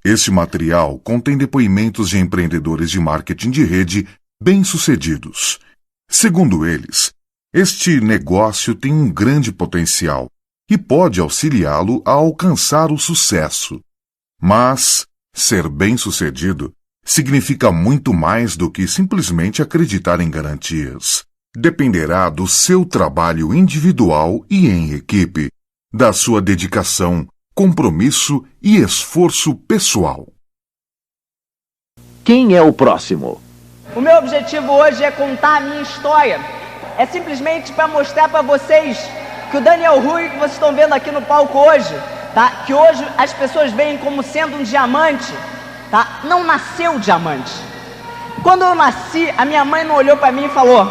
Este material contém depoimentos de empreendedores de marketing de rede bem-sucedidos. Segundo eles, este negócio tem um grande potencial e pode auxiliá-lo a alcançar o sucesso. Mas ser bem-sucedido significa muito mais do que simplesmente acreditar em garantias. Dependerá do seu trabalho individual e em equipe, da sua dedicação, compromisso e esforço pessoal. Quem é o próximo? O meu objetivo hoje é contar a minha história. É simplesmente para mostrar para vocês que o Daniel Rui, que vocês estão vendo aqui no palco hoje, tá? Que hoje as pessoas veem como sendo um diamante, tá? Não nasceu diamante. Quando eu nasci, a minha mãe não olhou para mim e falou: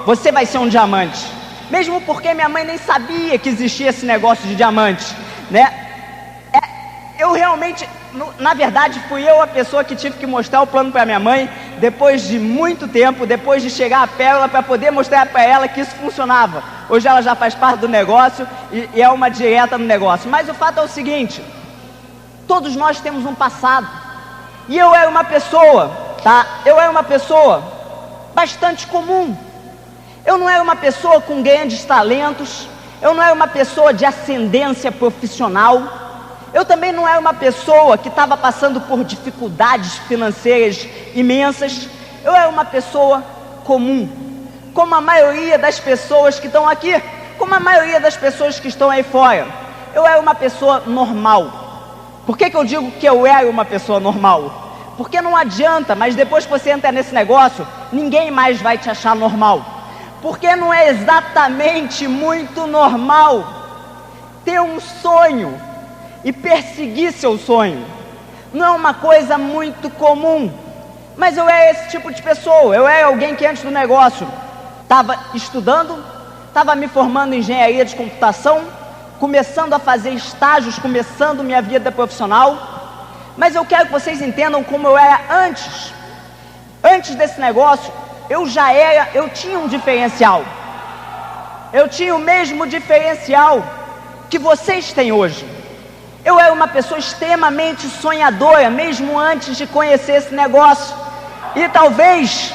você vai ser um diamante. Mesmo porque minha mãe nem sabia que existia esse negócio de diamante, né? Eu realmente, na verdade, fui eu a pessoa que tive que mostrar o plano para minha mãe, depois de muito tempo, depois de chegar a pérola, para poder mostrar para ela que isso funcionava. Hoje ela já faz parte do negócio e é uma direta no negócio. Mas o fato é o seguinte: todos nós temos um passado. E eu era uma pessoa, tá? Eu era uma pessoa bastante comum. Eu não era uma pessoa com grandes talentos. Eu não era uma pessoa de ascendência profissional. Eu também não era uma pessoa que estava passando por dificuldades financeiras imensas. Eu era uma pessoa comum, como a maioria das pessoas que estão aqui, como a maioria das pessoas que estão aí fora. Eu era uma pessoa normal. Por que eu digo que eu era uma pessoa normal? Porque não adianta, mas depois que você entra nesse negócio, ninguém mais vai te achar normal. Porque não é exatamente muito normal ter um sonho e perseguir seu sonho. Não é uma coisa muito comum. Mas eu era esse tipo de pessoa. Eu era alguém que antes do negócio estava estudando, estava me formando em engenharia de computação, começando a fazer estágios, começando minha vida profissional. Mas eu quero que vocês entendam como eu era antes. Antes desse negócio, eu tinha um diferencial. Eu tinha o mesmo diferencial que vocês têm hoje. Eu era uma pessoa extremamente sonhadora, mesmo antes de conhecer esse negócio. E talvez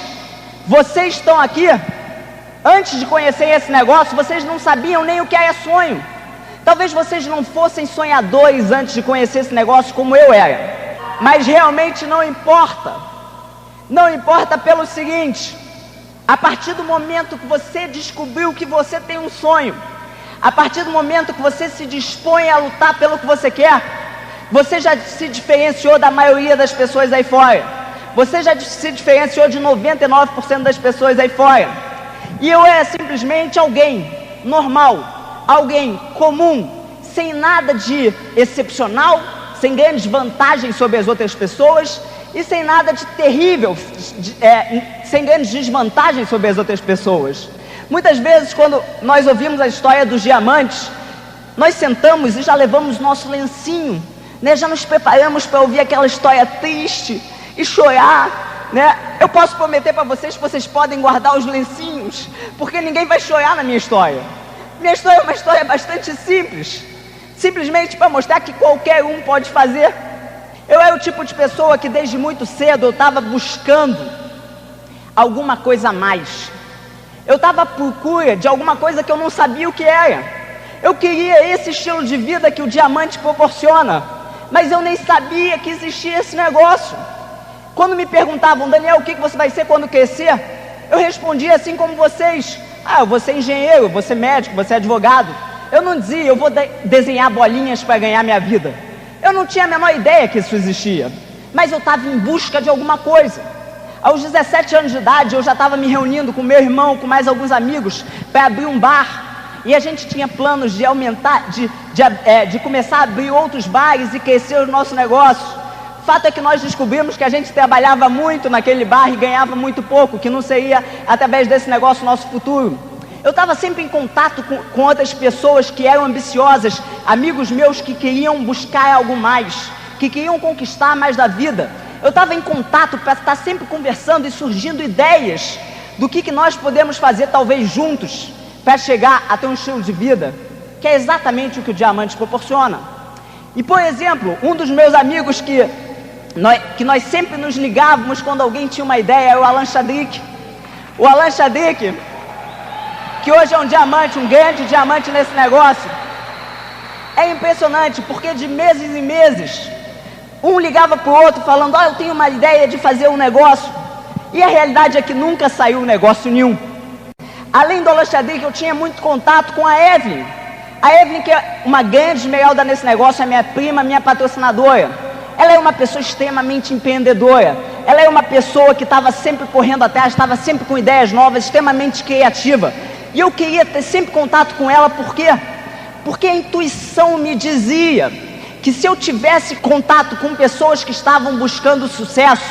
vocês estão aqui, antes de conhecer esse negócio, vocês não sabiam nem o que era sonho. Talvez vocês não fossem sonhadores antes de conhecer esse negócio como eu era. Mas realmente não importa. Não importa pelo seguinte: a partir do momento que você descobriu que você tem um sonho, a partir do momento que você se dispõe a lutar pelo que você quer, você já se diferenciou da maioria das pessoas aí fora. Você já se diferenciou de 99% das pessoas aí fora. E eu era simplesmente alguém normal, alguém comum, sem nada de excepcional, sem grandes vantagens sobre as outras pessoas e sem nada de terrível, sem grandes desvantagens sobre as outras pessoas. Muitas vezes, quando nós ouvimos a história dos diamantes, nós sentamos e já levamos nosso lencinho, né? Já nos preparamos para ouvir aquela história triste e chorar, né? Eu posso prometer para vocês que vocês podem guardar os lencinhos, porque ninguém vai chorar na minha história. Minha história é uma história bastante simples, simplesmente para mostrar que qualquer um pode fazer. Eu era o tipo de pessoa que desde muito cedo eu estava buscando alguma coisa a mais. Eu estava à procura de alguma coisa que eu não sabia o que era. Eu queria esse estilo de vida que o diamante proporciona, mas eu nem sabia que existia esse negócio. Quando me perguntavam: Daniel, o que você vai ser quando crescer? Eu respondia assim como vocês: eu vou ser engenheiro, vou ser médico, vou ser advogado. Eu não dizia: eu vou desenhar bolinhas para ganhar minha vida. Eu não tinha a menor ideia que isso existia, mas eu estava em busca de alguma coisa. Aos 17 anos de idade, eu já estava me reunindo com meu irmão, com mais alguns amigos, para abrir um bar. E a gente tinha planos de aumentar, de começar a abrir outros bares e crescer o nosso negócio. O fato é que nós descobrimos que a gente trabalhava muito naquele bar e ganhava muito pouco, que não seria através desse negócio o nosso futuro. Eu estava sempre em contato com outras pessoas que eram ambiciosas, amigos meus que queriam buscar algo mais, que queriam conquistar mais da vida. Eu estava em contato para estar sempre conversando e surgindo ideias do que nós podemos fazer, talvez juntos, para chegar a ter um estilo de vida que é exatamente o que o diamante proporciona. E, por exemplo, um dos meus amigos que que nós sempre nos ligávamos quando alguém tinha uma ideia, é o Alan Chadrick. O Alan Chadrick, que hoje é um diamante, um grande diamante nesse negócio. É impressionante, porque de meses em meses, um ligava para o outro falando, eu tenho uma ideia de fazer um negócio, e a realidade é que nunca saiu negócio nenhum. Além do Alan Chadrick, eu tinha muito contato com a Evelyn. A Evelyn, que é uma grande esmeralda nesse negócio, é minha prima, minha patrocinadora. Ela é uma pessoa extremamente empreendedora. Ela é uma pessoa que estava sempre correndo atrás, estava sempre com ideias novas, extremamente criativa. E eu queria ter sempre contato com ela, por quê? Porque a intuição me dizia que se eu tivesse contato com pessoas que estavam buscando sucesso,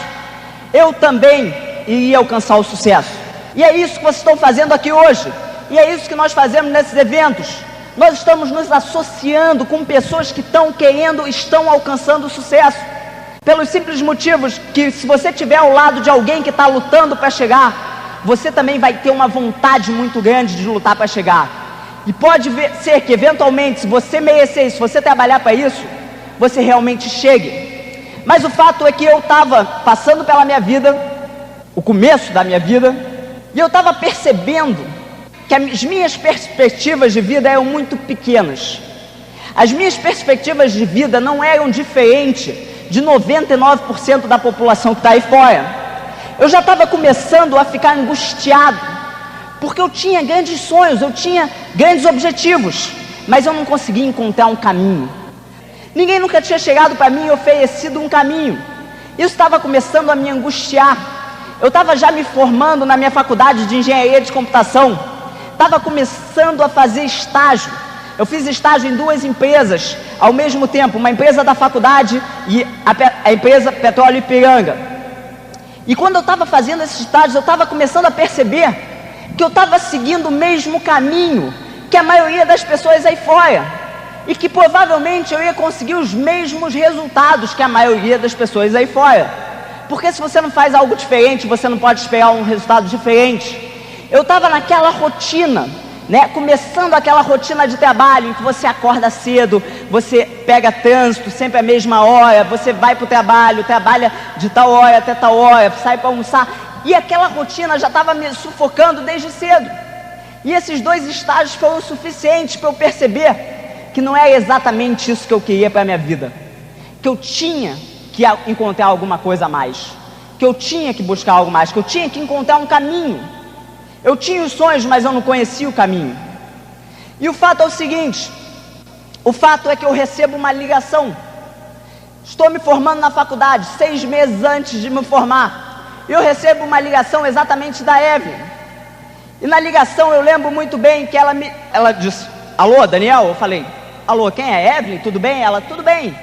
eu também iria alcançar o sucesso. E é isso que vocês estão fazendo aqui hoje. E é isso que nós fazemos nesses eventos. Nós estamos nos associando com pessoas que estão alcançando sucesso. Pelos simples motivos que, se você estiver ao lado de alguém que está lutando para chegar, você também vai ter uma vontade muito grande de lutar para chegar. E pode ser que, eventualmente, se você merecer isso, se você trabalhar para isso, você realmente chegue. Mas o fato é que eu estava passando pela minha vida, o começo da minha vida, e eu estava percebendo que as minhas perspectivas de vida eram muito pequenas. As minhas perspectivas de vida não eram diferentes de 99% da população que está aí fora. Eu já estava começando a ficar angustiado, porque eu tinha grandes sonhos, eu tinha grandes objetivos, mas eu não conseguia encontrar um caminho. Ninguém nunca tinha chegado para mim e oferecido um caminho. Isso estava começando a me angustiar. Eu estava já me formando na minha faculdade de engenharia de computação. Estava começando a fazer estágio. Eu fiz estágio em 2 empresas ao mesmo tempo, uma empresa da faculdade e a empresa Petróleo Ipiranga. E quando eu estava fazendo esses estágios, eu estava começando a perceber que eu estava seguindo o mesmo caminho que a maioria das pessoas aí fora, e que provavelmente eu ia conseguir os mesmos resultados que a maioria das pessoas aí fora, porque se você não faz algo diferente, você não pode esperar um resultado diferente. Eu estava naquela rotina, começando aquela rotina de trabalho, em que você acorda cedo, você pega trânsito, sempre a mesma hora, você vai para o trabalho, trabalha de tal hora até tal hora, sai para almoçar, e aquela rotina já estava me sufocando desde cedo. E esses 2 estágios foram suficientes para eu perceber que não é exatamente isso que eu queria para a minha vida, que eu tinha que encontrar alguma coisa a mais, que eu tinha que buscar algo mais, que eu tinha que encontrar um caminho. Eu tinha os sonhos, mas eu não conhecia o caminho. E o fato é o seguinte, o fato é que eu recebo uma ligação. Estou me formando na faculdade, 6 meses antes de me formar, e eu recebo uma ligação exatamente da Evelyn. E na ligação eu lembro muito bem que ela disse, alô, Daniel? Eu falei, alô, quem é? Evelyn? Tudo bem? Ela, tudo bem.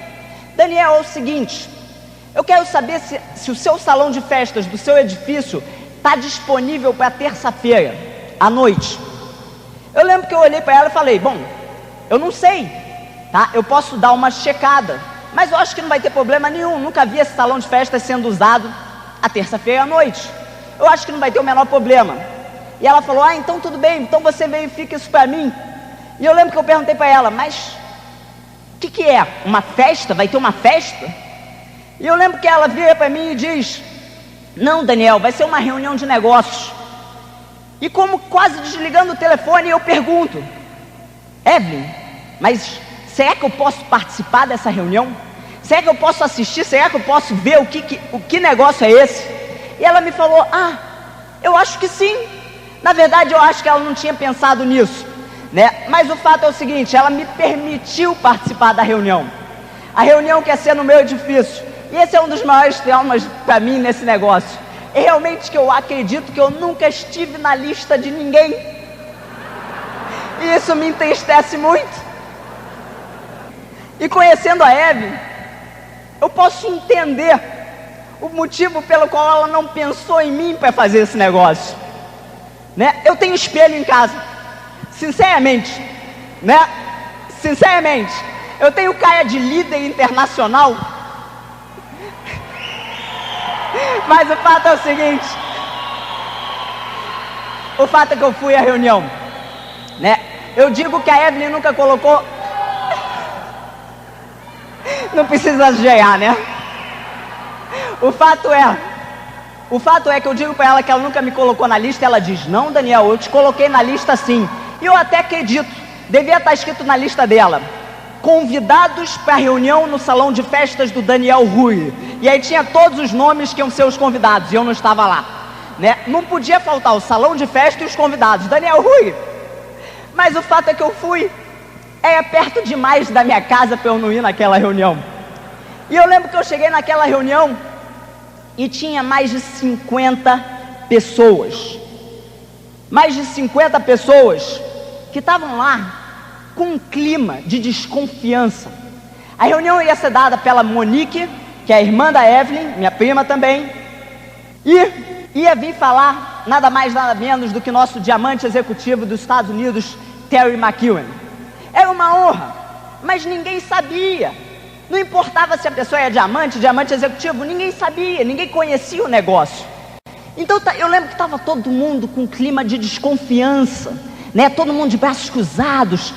Daniel, é o seguinte, eu quero saber se o seu salão de festas do seu edifício está disponível para terça-feira, à noite. Eu lembro que eu olhei para ela e falei, bom, eu não sei, tá? Eu posso dar uma checada, mas eu acho que não vai ter problema nenhum, nunca vi esse salão de festas sendo usado à terça-feira à noite. Eu acho que não vai ter o menor problema. E ela falou, então tudo bem, então você verifica isso para mim. E eu lembro que eu perguntei para ela, mas o que é? Uma festa? Vai ter uma festa? E eu lembro que ela vira para mim e diz, não, Daniel, vai ser uma reunião de negócios. E como quase desligando o telefone, eu pergunto, Evelyn, mas será que eu posso participar dessa reunião? Será que eu posso assistir? Será que eu posso ver o que negócio é esse? E ela me falou, eu acho que sim. Na verdade, eu acho que ela não tinha pensado nisso, Mas o fato é o seguinte, ela me permitiu participar da reunião. A reunião que ia ser no meu edifício. E esse é um dos maiores traumas para mim nesse negócio. É realmente que eu acredito que eu nunca estive na lista de ninguém. E isso me entristece muito. E conhecendo a Evelyn, eu posso entender o motivo pelo qual ela não pensou em mim para fazer esse negócio. Eu tenho espelho em casa. Sinceramente, Sinceramente, eu tenho cara de líder internacional. Mas o fato é o seguinte, o fato é que eu fui à reunião, Eu digo que a Evelyn nunca colocou, não precisa exagerar, O fato é que eu digo para ela que ela nunca me colocou na lista. Ela diz: não, Daniel, eu te coloquei na lista sim. E eu até acredito, devia estar escrito na lista dela: convidados para a reunião no salão de festas do Daniel Rui. E aí tinha todos os nomes que iam ser os convidados, e eu não estava lá, né? Não podia faltar o salão de festa e os convidados, Daniel Rui. Mas o fato é que eu fui, é perto demais da minha casa para eu não ir naquela reunião. E eu lembro que eu cheguei naquela reunião e tinha mais de 50 pessoas. Mais de 50 pessoas que estavam lá com um clima de desconfiança. A reunião ia ser dada pela Monique, que é a irmã da Evelyn, minha prima também, e ia vir falar nada mais nada menos do que nosso diamante executivo dos Estados Unidos, Terry McEwen. Era uma honra, mas ninguém sabia. Não importava se a pessoa era diamante executivo, ninguém sabia, ninguém conhecia o negócio. Então eu lembro que estava todo mundo com um clima de desconfiança, né? Todo mundo de braços cruzados.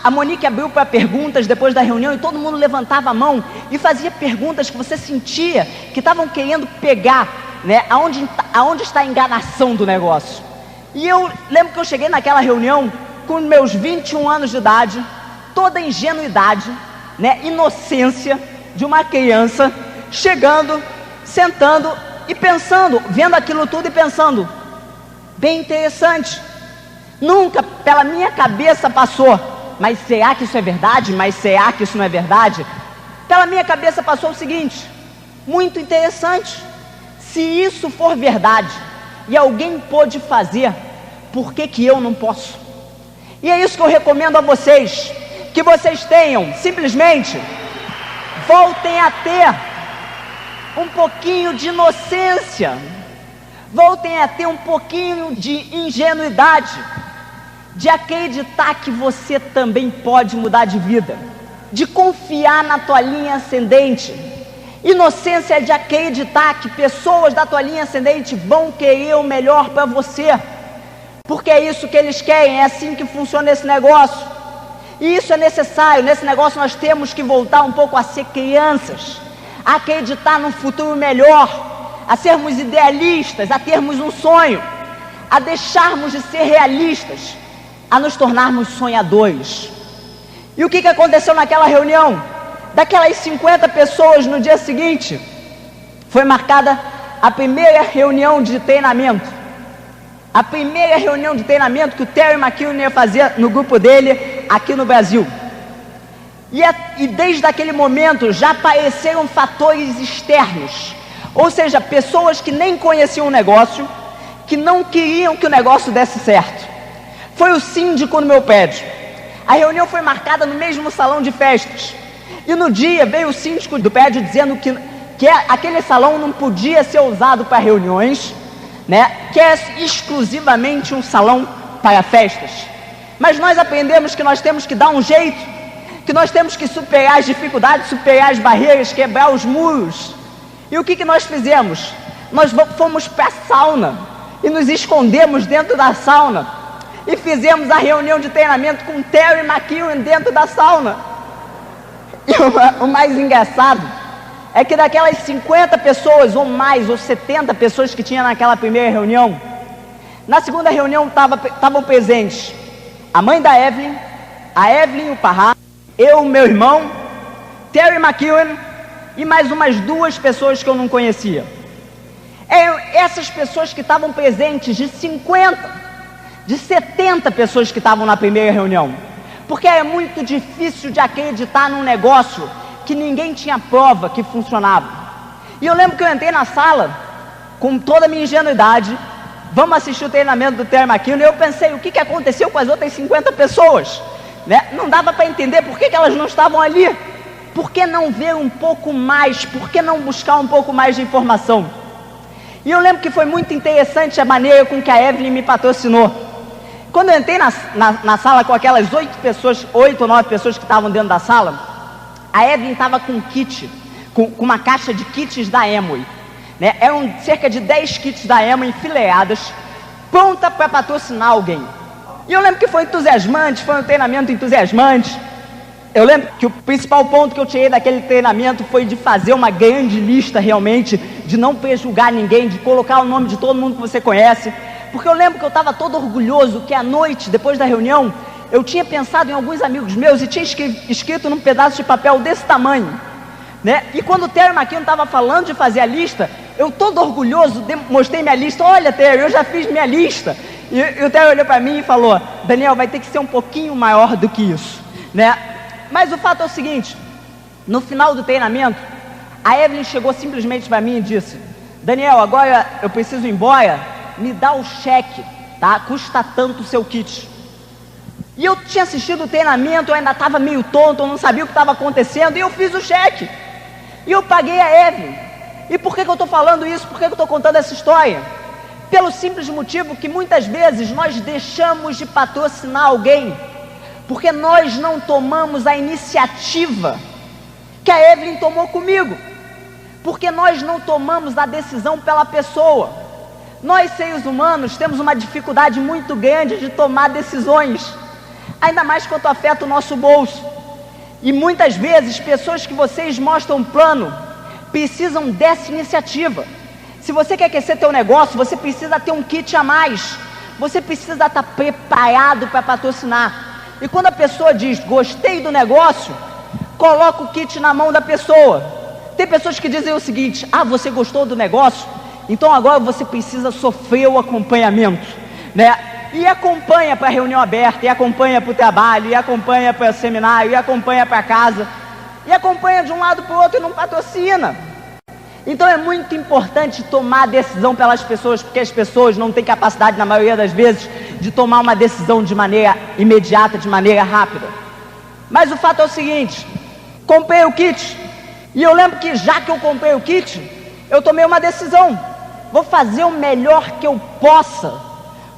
A Monique abriu para perguntas depois da reunião e todo mundo levantava a mão e fazia perguntas que você sentia que estavam querendo pegar, né? Aonde está a enganação do negócio. E eu lembro que eu cheguei naquela reunião com meus 21 anos de idade, toda a ingenuidade, né? Inocência de uma criança, chegando, sentando e pensando, vendo aquilo tudo e pensando: bem interessante. Nunca pela minha cabeça passou: mas será que isso é verdade? Mas será que isso não é verdade? Pela minha cabeça passou o seguinte: muito interessante. Se isso for verdade e alguém pôde fazer, por que eu não posso? E é isso que eu recomendo a vocês, que vocês tenham, simplesmente voltem a ter um pouquinho de inocência, voltem a ter um pouquinho de ingenuidade, de acreditar que você também pode mudar de vida, de confiar na tua linha ascendente. Inocência é de acreditar que pessoas da tua linha ascendente vão querer o melhor para você, porque é isso que eles querem, é assim que funciona esse negócio. E isso é necessário. Nesse negócio nós temos que voltar um pouco a ser crianças, a acreditar num futuro melhor, a sermos idealistas, a termos um sonho, a deixarmos de ser realistas, a nos tornarmos sonhadores. E o que aconteceu naquela reunião? Daquelas 50 pessoas, no dia seguinte, foi marcada a primeira reunião de treinamento. A primeira reunião de treinamento que o Terry McEwen ia fazer no grupo dele aqui no Brasil. E desde aquele momento já apareceram fatores externos, ou seja, pessoas que nem conheciam o negócio, que não queriam que o negócio desse certo. Foi o síndico no meu prédio. A reunião foi marcada no mesmo salão de festas. E no dia veio o síndico do prédio dizendo que aquele salão não podia ser usado para reuniões, né? Que é exclusivamente um salão para festas. Mas nós aprendemos que nós temos que dar um jeito, que nós temos que superar as dificuldades, superar as barreiras, quebrar os muros. E o que nós fizemos? Nós fomos para a sauna e nos escondemos dentro da sauna e fizemos a reunião de treinamento com Terry McEwen dentro da sauna. E o mais engraçado é que daquelas 50 pessoas ou mais, ou 70 pessoas que tinha naquela primeira reunião, na segunda reunião estavam presentes a mãe da Evelyn, a Evelyn, o Parra, eu, meu irmão, Terry McEwen e mais umas 2 pessoas que eu não conhecia. Essas pessoas que estavam presentes, de 70 pessoas que estavam na primeira reunião, porque é muito difícil de acreditar num negócio que ninguém tinha prova que funcionava. E eu lembro que eu entrei na sala com toda a minha ingenuidade, vamos assistir o treinamento do Terry McEwen, e eu pensei, o que aconteceu com as outras 50 pessoas? Né? Não dava para entender por que elas não estavam ali. Por que não ver um pouco mais? Por que não buscar um pouco mais de informação? E eu lembro que foi muito interessante a maneira com que a Evelyn me patrocinou. Quando eu entrei na sala com aquelas 8 ou 9 pessoas que estavam dentro da sala, a Evelyn estava com um kit, com uma caixa de kits da Amway, né? Eram cerca de 10 kits da Amway enfileiradas, pronta para patrocinar alguém. E eu lembro que foi entusiasmante, foi um treinamento entusiasmante. Eu lembro que o principal ponto que eu tirei daquele treinamento foi de fazer uma grande lista realmente, de não prejulgar ninguém, de colocar o nome de todo mundo que você conhece, porque eu lembro que eu estava todo orgulhoso que à noite, depois da reunião, eu tinha pensado em alguns amigos meus e tinha escrito num pedaço de papel desse tamanho, né? E quando o Terry McKinnon estava falando de fazer a lista, eu todo orgulhoso mostrei minha lista. Olha, Terry, eu já fiz minha lista. E o Terry olhou para mim e falou: Daniel, vai ter que ser um pouquinho maior do que isso, né? Mas o fato é o seguinte: no final do treinamento, a Evelyn chegou simplesmente para mim e disse: Daniel, agora eu preciso ir embora, me dá o cheque, tá? Custa tanto o seu kit. E eu tinha assistido o treinamento, eu ainda estava meio tonto, eu não sabia o que estava acontecendo, e eu fiz o cheque. E eu paguei a Evelyn. E por que eu estou falando isso? Por que eu estou contando essa história? Pelo simples motivo que muitas vezes nós deixamos de patrocinar alguém, porque nós não tomamos a iniciativa que a Evelyn tomou comigo, porque nós não tomamos a decisão pela pessoa. Nós, seres humanos, temos uma dificuldade muito grande de tomar decisões, ainda mais quando afeta o nosso bolso. E muitas vezes, pessoas que vocês mostram um plano, precisam dessa iniciativa. Se você quer crescer teu negócio, você precisa ter um kit a mais. Você precisa estar preparado para patrocinar. E quando a pessoa diz, gostei do negócio, coloca o kit na mão da pessoa. Tem pessoas que dizem o seguinte: ah, você gostou do negócio? Então agora você precisa sofrer o acompanhamento, né? E acompanha para a reunião aberta, e acompanha para o trabalho, e acompanha para o seminário, e acompanha para casa, e acompanha de um lado para o outro e não patrocina. Então é muito importante tomar decisão pelas pessoas, porque as pessoas não têm capacidade, na maioria das vezes, de tomar uma decisão de maneira imediata, de maneira rápida. Mas o fato é o seguinte: comprei o kit, e eu lembro que já que eu comprei o kit, eu tomei uma decisão: vou fazer o melhor que eu possa,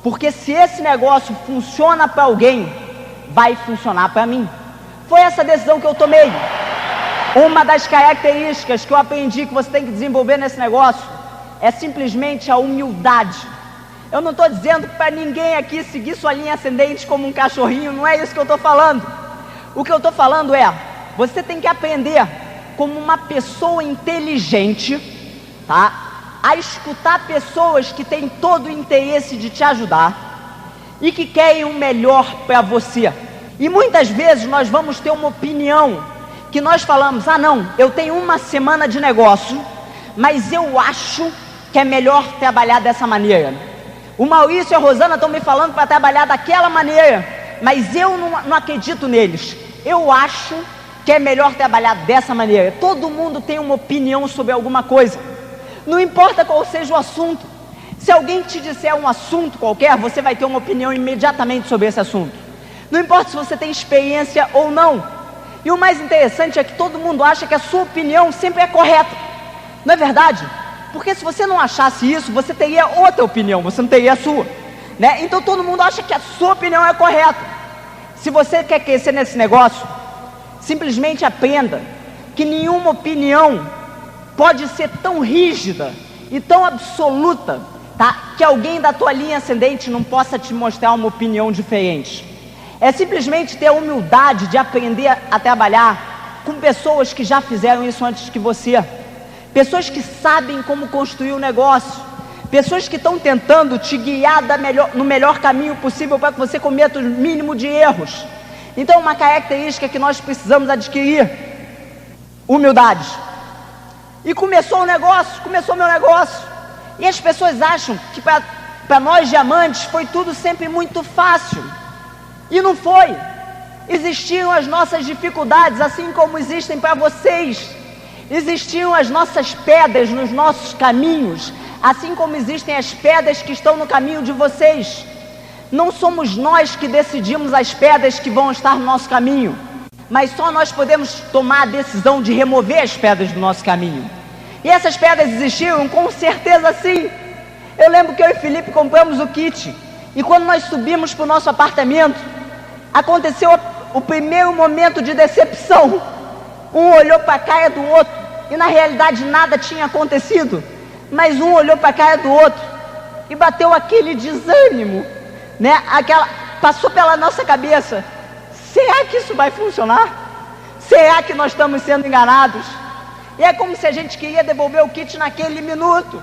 porque se esse negócio funciona para alguém, vai funcionar para mim. Foi essa decisão que eu tomei. Uma das características que eu aprendi que você tem que desenvolver nesse negócio é simplesmente a humildade. Eu não estou dizendo para ninguém aqui seguir sua linha ascendente como um cachorrinho, não é isso que eu estou falando. O que eu estou falando é, você tem que aprender como uma pessoa inteligente, tá? A escutar pessoas que têm todo o interesse de te ajudar e que querem o melhor para você. E muitas vezes nós vamos ter uma opinião que nós falamos: ah não, eu tenho uma semana de negócio, mas eu acho que é melhor trabalhar dessa maneira. O Maurício e a Rosana estão me falando para trabalhar daquela maneira, mas eu não acredito neles. Eu acho que é melhor trabalhar dessa maneira. Todo mundo tem uma opinião sobre alguma coisa, não importa qual seja o assunto. Se alguém te disser um assunto qualquer, você vai ter uma opinião imediatamente sobre esse assunto, não importa se você tem experiência ou não. E o mais interessante é que todo mundo acha que a sua opinião sempre é correta, não é verdade? Porque se você não achasse isso, você teria outra opinião, você não teria a sua, né? Então todo mundo acha que a sua opinião é correta. Se você quer crescer nesse negócio, simplesmente aprenda que nenhuma opinião pode ser tão rígida e tão absoluta, tá? Que alguém da tua linha ascendente não possa te mostrar uma opinião diferente. É simplesmente ter a humildade de aprender a trabalhar com pessoas que já fizeram isso antes que você, pessoas que sabem como construir o negócio, pessoas que estão tentando te guiar no melhor caminho possível para que você cometa o mínimo de erros. Então uma característica que nós precisamos adquirir: humildade. E começou meu negócio, e as pessoas acham que para nós diamantes foi tudo sempre muito fácil. E não foi. Existiam as nossas dificuldades, assim como existem para vocês. Existiam as nossas pedras nos nossos caminhos, assim como existem as pedras que estão no caminho de vocês. Não somos nós que decidimos as pedras que vão estar no nosso caminho, mas só nós podemos tomar a decisão de remover as pedras do nosso caminho. E essas pedras existiam? Com certeza sim. Eu lembro que eu e Felipe compramos o kit, e quando nós subimos para o nosso apartamento, aconteceu o primeiro momento de decepção. Um olhou para a cara do outro, e na realidade nada tinha acontecido, mas um olhou para a cara do outro e bateu aquele desânimo, né? Passou pela nossa cabeça: será que isso vai funcionar? Será que nós estamos sendo enganados? E é como se a gente queria devolver o kit naquele minuto.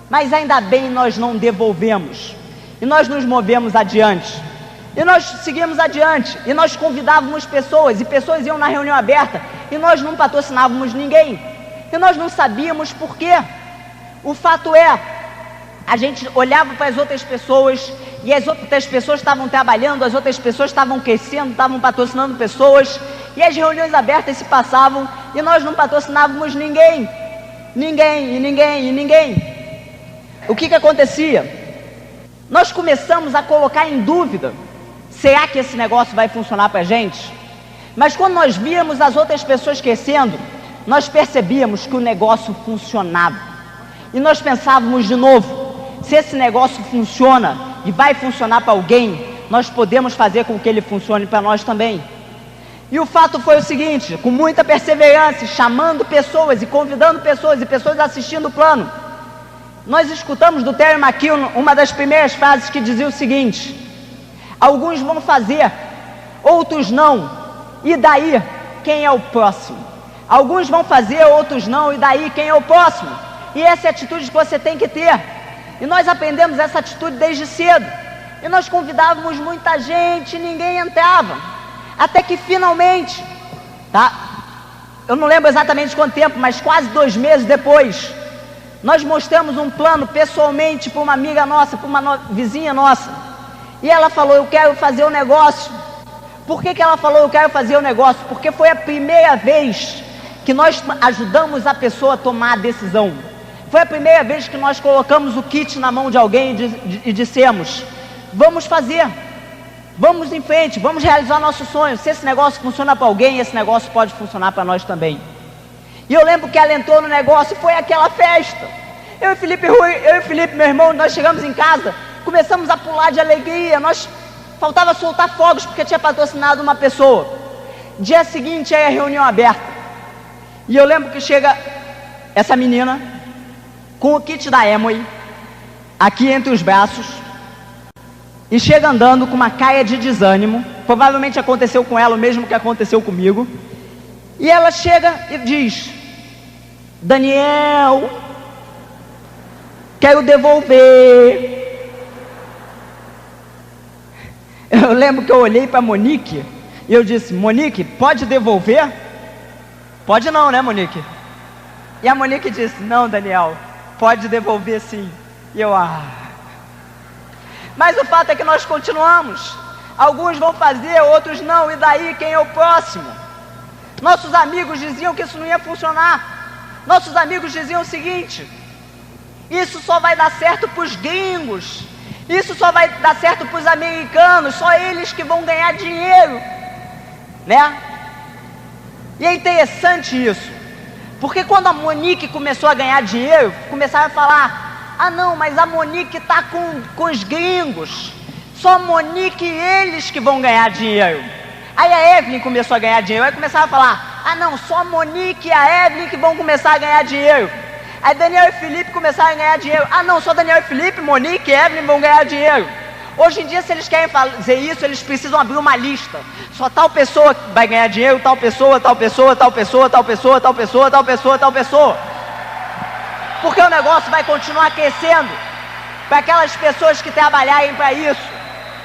Mas ainda bem nós não devolvemos. E nós nos movemos adiante. E nós seguimos adiante. E nós convidávamos pessoas. E pessoas iam na reunião aberta. E nós não patrocinávamos ninguém. E nós não sabíamos por quê. O fato é, a gente olhava para as outras pessoas. E as outras pessoas estavam trabalhando. As outras pessoas estavam crescendo. Estavam patrocinando pessoas. E as reuniões abertas se passavam. E nós não patrocinávamos ninguém. Ninguém. O que acontecia? Nós começamos a colocar em dúvida, será que esse negócio vai funcionar para a gente? Mas quando nós víamos as outras pessoas crescendo, nós percebíamos que o negócio funcionava. E nós pensávamos de novo, se esse negócio funciona e vai funcionar para alguém, nós podemos fazer com que ele funcione para nós também. E o fato foi o seguinte, com muita perseverança, chamando pessoas e convidando pessoas, e pessoas assistindo o plano, nós escutamos do Terry McKeown uma das primeiras frases que dizia o seguinte: alguns vão fazer, outros não, e daí quem é o próximo? Alguns vão fazer, outros não, e daí quem é o próximo? E essa é a atitude que você tem que ter. E nós aprendemos essa atitude desde cedo. E nós convidávamos muita gente, ninguém entrava. Até que finalmente, eu não lembro exatamente quanto tempo, mas quase 2 meses depois, nós mostramos um plano pessoalmente para uma amiga nossa, para uma vizinha nossa. E ela falou, eu quero fazer um negócio. Por que ela falou, eu quero fazer um negócio? Porque foi a primeira vez que nós ajudamos a pessoa a tomar a decisão. Foi a primeira vez que nós colocamos o kit na mão de alguém e dissemos, vamos fazer. Vamos em frente, vamos realizar nosso sonho. Se esse negócio funciona para alguém, esse negócio pode funcionar para nós também. E eu lembro que ela entrou no negócio e foi aquela festa. Eu e Felipe, meu irmão, nós chegamos em casa, começamos a pular de alegria. Faltava soltar fogos porque tinha patrocinado uma pessoa. Dia seguinte é a reunião aberta. E eu lembro que chega essa menina com o kit da Amway aqui entre os braços. E chega andando com uma cara de desânimo. Provavelmente aconteceu com ela o mesmo que aconteceu comigo. E ela chega e diz, Daniel, quero devolver. Eu lembro que eu olhei para a Monique e eu disse, Monique, pode devolver? Pode não, né, Monique? E a Monique disse, não, Daniel, pode devolver sim. E eu, Mas o fato é que nós continuamos. Alguns vão fazer, outros não, e daí quem é o próximo? Nossos amigos diziam que isso não ia funcionar. Nossos amigos diziam o seguinte, isso só vai dar certo para os gringos, isso só vai dar certo para os americanos, só eles que vão ganhar dinheiro, né? E é interessante isso, porque quando a Monique começou a ganhar dinheiro, começaram a falar, não, mas a Monique está com os gringos, só a Monique e eles que vão ganhar dinheiro. Aí a Evelyn começou a ganhar dinheiro, aí começaram a falar, não, só a Monique e a Evelyn que vão começar a ganhar dinheiro. Aí Daniel e Felipe começaram a ganhar dinheiro, não, só Daniel e Felipe, Monique e Evelyn vão ganhar dinheiro. Hoje em dia, se eles querem fazer isso, eles precisam abrir uma lista. Só tal pessoa vai ganhar dinheiro, tal pessoa, tal pessoa, tal pessoa, tal pessoa, tal pessoa, tal pessoa, tal pessoa. Porque o negócio vai continuar crescendo para aquelas pessoas que trabalharem para isso.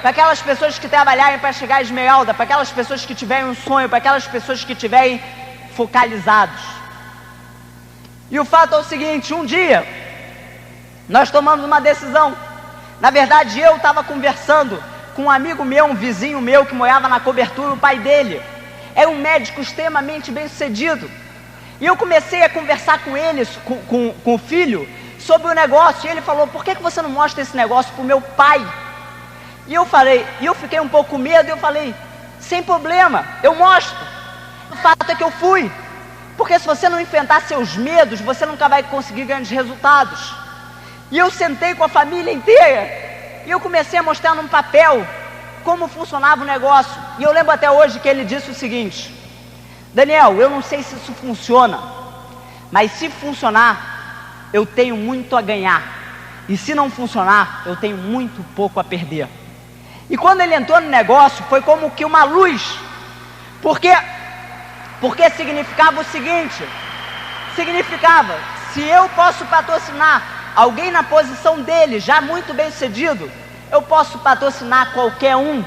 Para aquelas pessoas que trabalharem para chegar à esmeralda, para aquelas pessoas que tiverem um sonho, para aquelas pessoas que estiverem focalizados. E o fato é o seguinte, um dia, nós tomamos uma decisão. Na verdade, eu estava conversando com um amigo meu, um vizinho meu, que morava na cobertura, o pai dele. Era um médico extremamente bem sucedido. E eu comecei a conversar com ele, com o filho, sobre o negócio. E ele falou, por que você não mostra esse negócio para o meu pai? E eu fiquei um pouco com medo, e eu falei, sem problema, eu mostro. O fato é que eu fui, porque se você não enfrentar seus medos, você nunca vai conseguir grandes resultados. E eu sentei com a família inteira, e eu comecei a mostrar num papel como funcionava o negócio. E eu lembro até hoje que ele disse o seguinte, Daniel, eu não sei se isso funciona, mas se funcionar, eu tenho muito a ganhar. E se não funcionar, eu tenho muito pouco a perder. E quando ele entrou no negócio, foi como que uma luz. Porque Porque significava o seguinte, significava, se eu posso patrocinar alguém na posição dele, já muito bem sucedido, eu posso patrocinar qualquer um.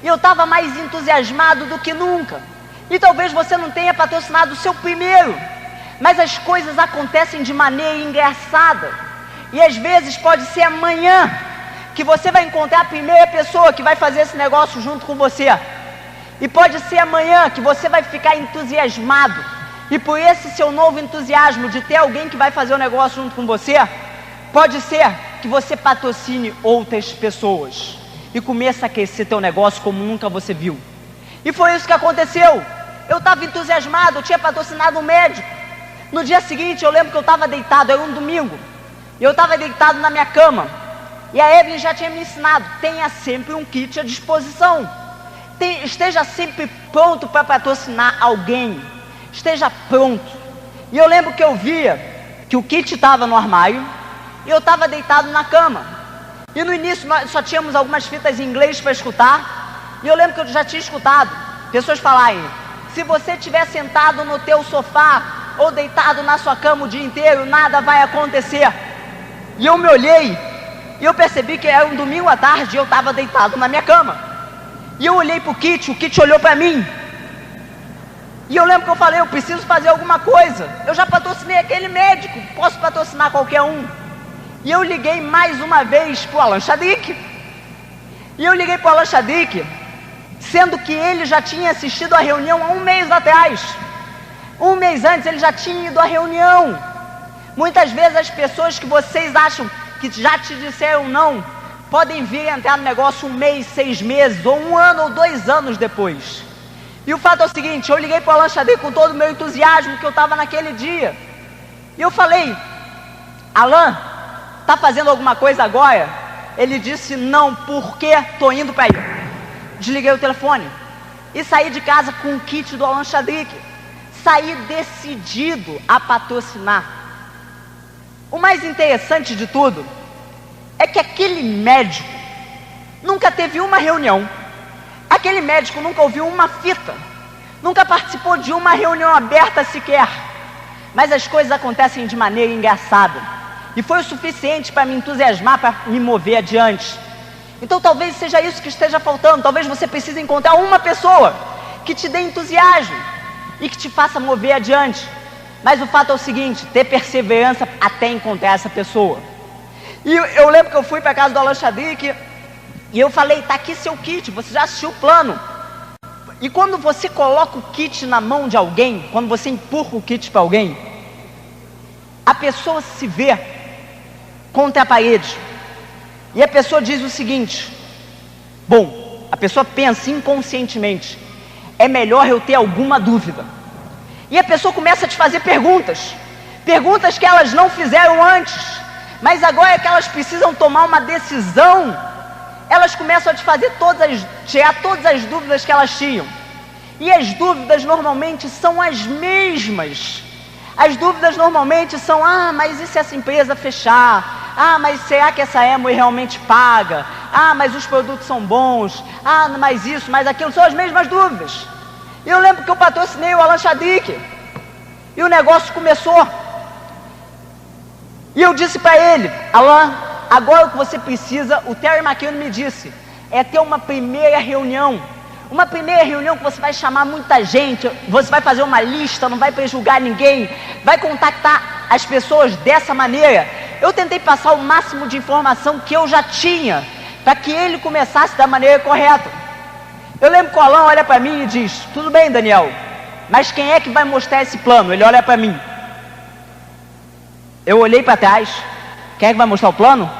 E eu estava mais entusiasmado do que nunca. E talvez você não tenha patrocinado o seu primeiro, mas as coisas acontecem de maneira engraçada. E às vezes pode ser amanhã que você vai encontrar a primeira pessoa que vai fazer esse negócio junto com você. E pode ser amanhã que você vai ficar entusiasmado. E por esse seu novo entusiasmo de ter alguém que vai fazer o negócio junto com você, pode ser que você patrocine outras pessoas e comece a crescer teu negócio como nunca você viu. E foi isso que aconteceu. Eu estava entusiasmado, eu tinha patrocinado um médico. No dia seguinte eu lembro que eu estava deitado, era um domingo, e eu estava deitado na minha cama. E a Evelyn já tinha me ensinado, tenha sempre um kit à disposição. Esteja sempre pronto para patrocinar alguém. Esteja pronto. E eu lembro que eu via que o kit estava no armário e eu estava deitado na cama. E no início nós só tínhamos algumas fitas em inglês para escutar. E eu lembro que eu já tinha escutado pessoas falarem: se você estiver sentado no teu sofá ou deitado na sua cama o dia inteiro, nada vai acontecer. E eu me olhei e eu percebi que era um domingo à tarde e eu estava deitado na minha cama. E eu olhei para o Kit olhou para mim. E eu lembro que eu falei: eu preciso fazer alguma coisa. Eu já patrocinei aquele médico, posso patrocinar qualquer um. E eu liguei mais uma vez para o Alan Chadwick. E eu liguei para o Alan Chadwick, sendo que ele já tinha assistido a reunião há um mês atrás. Um mês antes ele já tinha ido à reunião. Muitas vezes as pessoas que vocês acham que já te disseram não, podem vir entrar no negócio um mês, 6 meses, ou 1 ano ou 2 anos depois. E o fato é o seguinte, eu liguei para o Alan Chadwick com todo o meu entusiasmo que eu estava naquele dia. E eu falei: Alan, está fazendo alguma coisa agora? Ele disse: não, porque estou indo para aí. Desliguei o telefone e saí de casa com o kit do Alan Chadwick. Saí decidido a patrocinar. O mais interessante de tudo é que aquele médico nunca teve uma reunião. Aquele médico nunca ouviu uma fita, nunca participou de uma reunião aberta sequer. Mas as coisas acontecem de maneira engraçada. E foi o suficiente para me entusiasmar, para me mover adiante. Então talvez seja isso que esteja faltando. Talvez você precise encontrar uma pessoa que te dê entusiasmo e que te faça mover adiante. Mas o fato é o seguinte: ter perseverança até encontrar essa pessoa. E eu lembro que eu fui para a casa do Alan Chadwick e eu falei: tá aqui seu kit, você já assistiu o plano. E quando você coloca o kit na mão de alguém, quando você empurra o kit para alguém, a pessoa se vê contra a parede. E a pessoa diz o seguinte: bom, a pessoa pensa inconscientemente, é melhor eu ter alguma dúvida. E a pessoa começa a te fazer perguntas que elas não fizeram antes, mas agora que elas precisam tomar uma decisão, elas começam a te fazer tirar todas as dúvidas que elas tinham. E as dúvidas normalmente são as mesmas. As dúvidas normalmente são: ah, mas e se essa empresa fechar? Ah, mas será que essa Amway realmente paga? Ah, mas os produtos são bons? Ah, mas isso, mas aquilo. São as mesmas dúvidas. E eu lembro que eu patrocinei o Alan Chadwick e o negócio começou. E eu disse para ele: Alan, agora o que você precisa, o Terry McKinnon me disse, é ter uma primeira reunião. Uma primeira reunião que você vai chamar muita gente, você vai fazer uma lista, não vai prejulgar ninguém, vai contactar as pessoas dessa maneira. Eu tentei passar o máximo de informação que eu já tinha, para que ele começasse da maneira correta. Eu lembro que o Alan olha para mim e diz: tudo bem, Daniel, mas quem é que vai mostrar esse plano? Ele olha para mim. Eu olhei para trás: quem é que vai mostrar o plano?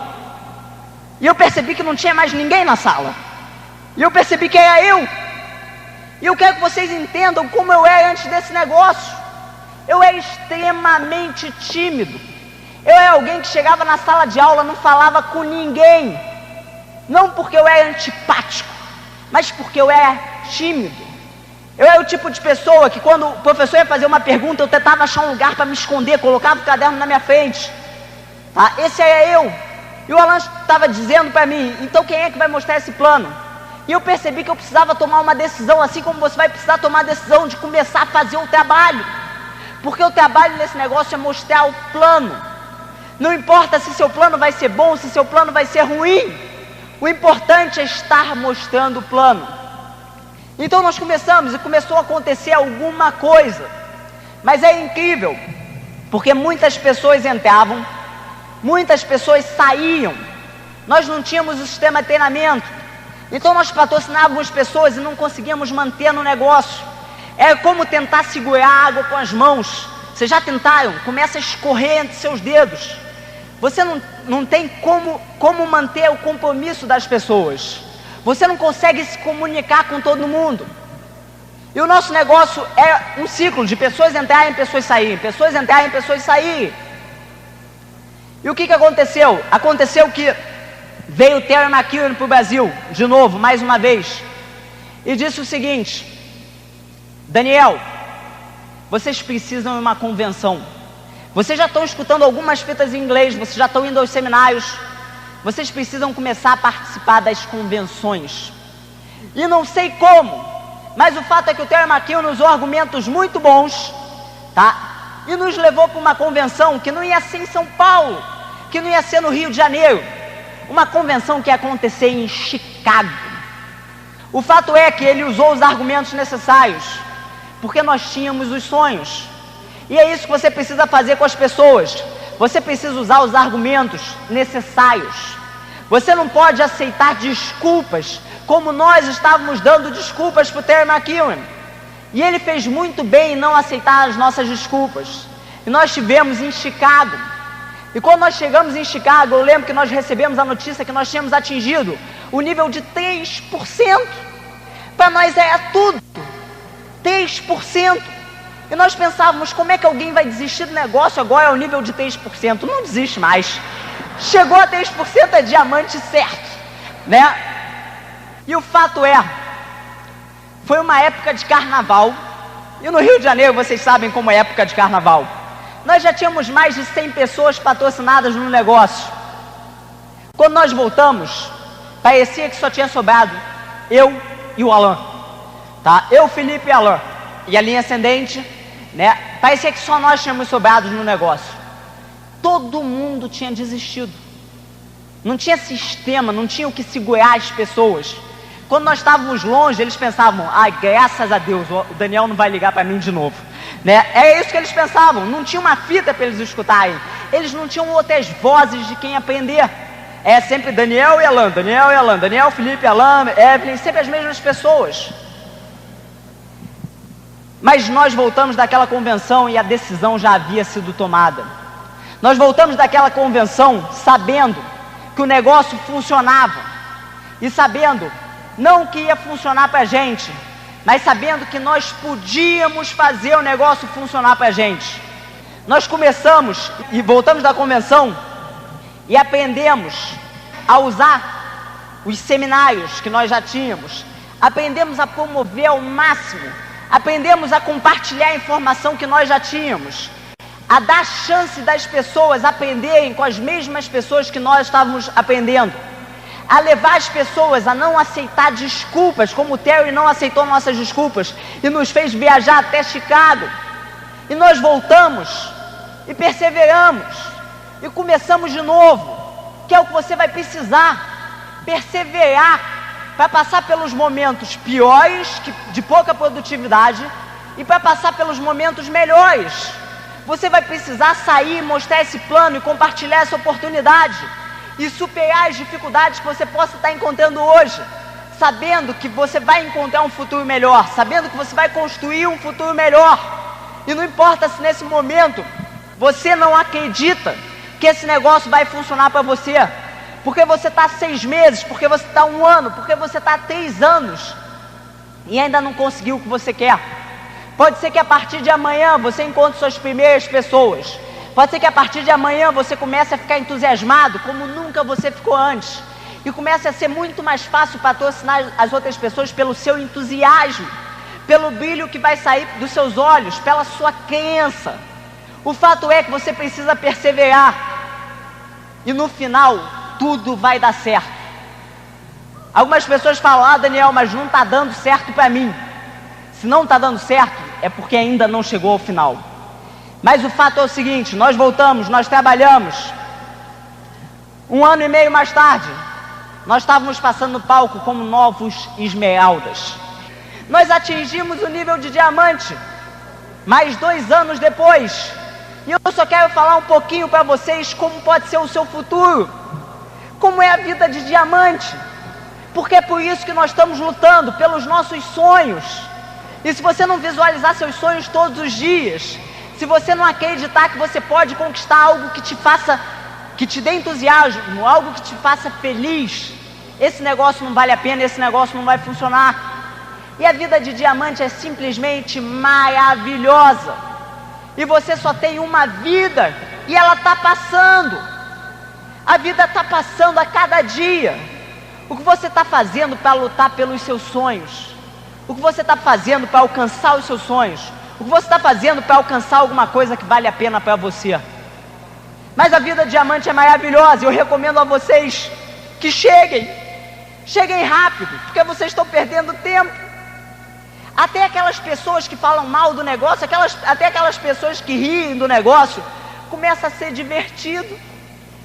E eu percebi que não tinha mais ninguém na sala. E eu percebi que era eu. E eu quero que vocês entendam como eu era antes desse negócio. Eu era extremamente tímido. Eu era alguém que chegava na sala de aula, não falava com ninguém. Não porque eu era antipático, mas porque eu era tímido. Eu era o tipo de pessoa que quando o professor ia fazer uma pergunta, eu tentava achar um lugar para me esconder, colocava o caderno na minha frente. Tá? Esse era eu. E o Alan estava dizendo para mim: então quem é que vai mostrar esse plano? E eu percebi que eu precisava tomar uma decisão, assim como você vai precisar tomar a decisão de começar a fazer o trabalho. Porque o trabalho nesse negócio é mostrar o plano. Não importa se seu plano vai ser bom, se seu plano vai ser ruim. O importante é estar mostrando o plano. Então nós começamos e começou a acontecer alguma coisa. Mas é incrível, porque muitas pessoas entravam, muitas pessoas saíam. Nós não tínhamos o sistema de treinamento. Então nós patrocinávamos pessoas e não conseguíamos manter no negócio. É como tentar segurar água com as mãos. Vocês já tentaram? Começa a escorrer entre seus dedos. Você não tem como manter o compromisso das pessoas. Você não consegue se comunicar com todo mundo. E o nosso negócio é um ciclo de pessoas entrarem, pessoas saírem, pessoas entrarem, pessoas saírem. E o que aconteceu? Aconteceu que veio o Terry McKinnon para o Brasil, de novo, mais uma vez, e disse o seguinte: Daniel, vocês precisam de uma convenção. Vocês já estão escutando algumas fitas em inglês, vocês já estão indo aos seminários, vocês precisam começar a participar das convenções. E não sei como, mas o fato é que o Terry McKinnon usou argumentos muito bons, tá? E nos levou para uma convenção que não ia ser em São Paulo, que não ia ser no Rio de Janeiro, uma convenção que ia acontecer em Chicago. O fato é que ele usou os argumentos necessários, porque nós tínhamos os sonhos. E é isso que você precisa fazer com as pessoas. Você precisa usar os argumentos necessários. Você não pode aceitar desculpas, como nós estávamos dando desculpas para o Terry McKinnon. E ele fez muito bem em não aceitar as nossas desculpas. E nós estivemos em Chicago. E quando nós chegamos em Chicago, eu lembro que nós recebemos a notícia que nós tínhamos atingido o nível de 3%. Para nós era tudo. 3%. E nós pensávamos, como é que alguém vai desistir do negócio agora ao nível de 3%? Não desiste mais. Chegou a 3%, é diamante certo, né? E o fato é, foi uma época de carnaval. E no Rio de Janeiro, vocês sabem como é época de carnaval. Nós já tínhamos mais de 100 pessoas patrocinadas no negócio. Quando nós voltamos, parecia que só tinha sobrado eu e o Alan, tá? Eu, Felipe e Alan. E a linha ascendente, né? Parecia que só nós tínhamos sobrado no negócio. Todo mundo tinha desistido. Não tinha sistema, não tinha o que segurar as pessoas. Quando nós estávamos longe, eles pensavam, ai, graças a Deus, o Daniel não vai ligar para mim de novo, né? É isso que eles pensavam. Não tinha uma fita para eles escutarem. Eles não tinham outras vozes de quem aprender. É sempre Daniel e Alan, Daniel e Alan, Daniel, Felipe, Alan, Evelyn, sempre as mesmas pessoas. Mas nós voltamos daquela convenção e a decisão já havia sido tomada. Nós voltamos daquela convenção sabendo que o negócio funcionava. E sabendo, não que ia funcionar para a gente, mas sabendo que nós podíamos fazer o negócio funcionar para a gente. Nós começamos e voltamos da convenção e aprendemos a usar os seminários que nós já tínhamos. Aprendemos a promover ao máximo. Aprendemos a compartilhar a informação que nós já tínhamos, a dar chance das pessoas aprenderem com as mesmas pessoas que nós estávamos aprendendo, a levar as pessoas a não aceitar desculpas, como o Terry não aceitou nossas desculpas e nos fez viajar até Chicago. E nós voltamos e perseveramos e começamos de novo, que é o que você vai precisar, perseverar, para passar pelos momentos piores, de pouca produtividade, e para passar pelos momentos melhores. Você vai precisar sair, mostrar esse plano e compartilhar essa oportunidade, e superar as dificuldades que você possa estar encontrando hoje, sabendo que você vai encontrar um futuro melhor, sabendo que você vai construir um futuro melhor. E não importa se nesse momento você não acredita que esse negócio vai funcionar para você, porque você está 6 meses, porque você está 1 ano, porque você está 3 anos e ainda não conseguiu o que você quer. Pode ser que a partir de amanhã você encontre suas primeiras pessoas. Pode ser que a partir de amanhã você comece a ficar entusiasmado como nunca você ficou antes. E comece a ser muito mais fácil patrocinar as outras pessoas pelo seu entusiasmo, pelo brilho que vai sair dos seus olhos, pela sua crença. O fato é que você precisa perseverar. E no final, tudo vai dar certo. Algumas pessoas falam, Daniel, mas não está dando certo para mim. Se não está dando certo, é porque ainda não chegou ao final. Mas o fato é o seguinte, nós voltamos, nós trabalhamos. 1 ano e meio mais tarde, nós estávamos passando no palco como novos esmeraldas. Nós atingimos o nível de diamante, mais 2 anos depois. E eu só quero falar um pouquinho para vocês como pode ser o seu futuro. Como é a vida de diamante. Porque é por isso que nós estamos lutando, pelos nossos sonhos. E se você não visualizar seus sonhos todos os dias, se você não acreditar que você pode conquistar algo que te faça, que te dê entusiasmo, algo que te faça feliz, esse negócio não vale a pena, esse negócio não vai funcionar. E a vida de diamante é simplesmente maravilhosa. E você só tem uma vida e ela está passando. A vida está passando a cada dia. O que você está fazendo para lutar pelos seus sonhos? O que você está fazendo para alcançar os seus sonhos? O que você está fazendo para alcançar alguma coisa que vale a pena para você? Mas a vida de diamante é maravilhosa. Eu recomendo a vocês que cheguem rápido, porque vocês estão perdendo tempo. Até aquelas pessoas que falam mal do negócio, até aquelas pessoas que riem do negócio, começa a ser divertido.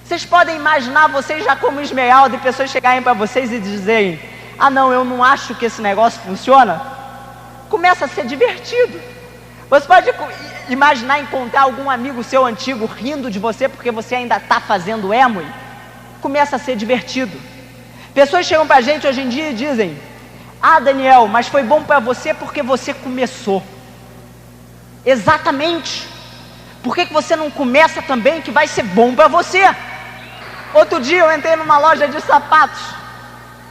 Vocês podem imaginar vocês já como esmeralda e pessoas chegarem para vocês e dizerem, não, eu não acho que esse negócio funciona. Começa a ser divertido. Você pode imaginar encontrar algum amigo seu antigo rindo de você porque você ainda está fazendo Amway. Começa a ser divertido. Pessoas chegam para a gente hoje em dia e dizem, Daniel, mas foi bom para você porque você começou. Exatamente. Por que você não começa também que vai ser bom para você? Outro dia eu entrei numa loja de sapatos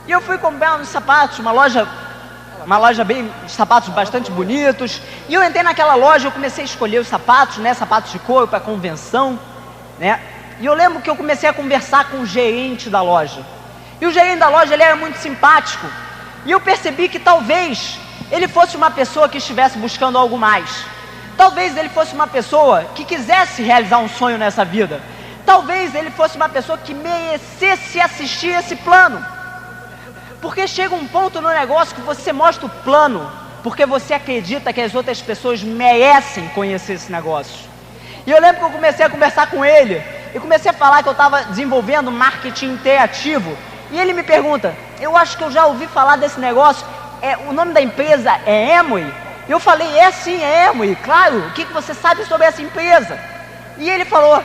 e eu fui comprar uns sapatos, uma loja bem, sapatos bastante bonitos. E eu entrei naquela loja, eu comecei a escolher os sapatos, né, sapatos de couro para convenção, né? E eu lembro que eu comecei a conversar com o gerente da loja. E o gerente da loja, ele era muito simpático. E eu percebi que talvez ele fosse uma pessoa que estivesse buscando algo mais. Talvez ele fosse uma pessoa que quisesse realizar um sonho nessa vida. Talvez ele fosse uma pessoa que merecesse assistir esse plano. Porque chega um ponto no negócio que você mostra o plano, porque você acredita que as outras pessoas merecem conhecer esse negócio. E eu lembro que eu comecei a conversar com ele, e comecei a falar que eu estava desenvolvendo marketing interativo. E ele me pergunta, eu acho que eu já ouvi falar desse negócio, o nome da empresa é Amway? E eu falei, sim, é Amway, claro, o que você sabe sobre essa empresa? E ele falou,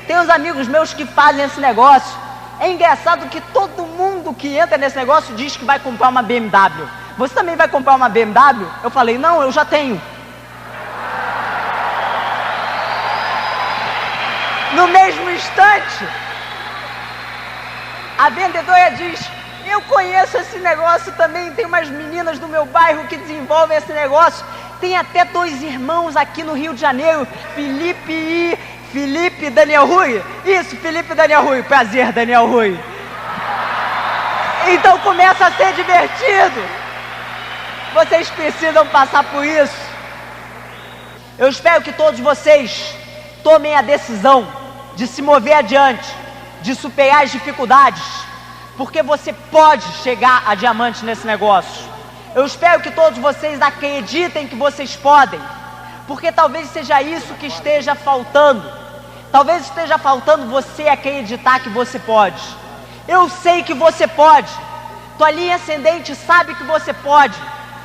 tem uns amigos meus que fazem esse negócio. É engraçado que todo mundo que entra nesse negócio diz que vai comprar uma BMW. Você também vai comprar uma BMW? Eu falei, não, eu já tenho. No mesmo instante, a vendedora diz, eu conheço esse negócio também, tem umas meninas do meu bairro que desenvolvem esse negócio. Tem até 2 irmãos aqui no Rio de Janeiro, Felipe e Daniel Rui. Isso, Felipe e Daniel Rui. Prazer, Daniel Rui. Então começa a ser divertido. Vocês precisam passar por isso. Eu espero que todos vocês tomem a decisão de se mover adiante, de superar as dificuldades, porque você pode chegar a diamante nesse negócio. Eu espero que todos vocês acreditem que vocês podem, porque talvez seja isso que esteja faltando. Talvez esteja faltando você acreditar que você pode. Eu sei que você pode. Tua linha ascendente sabe que você pode.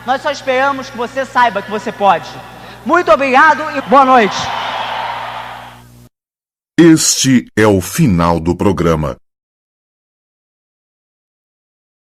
Nós só esperamos que você saiba que você pode. Muito obrigado e boa noite. Este é o final do programa.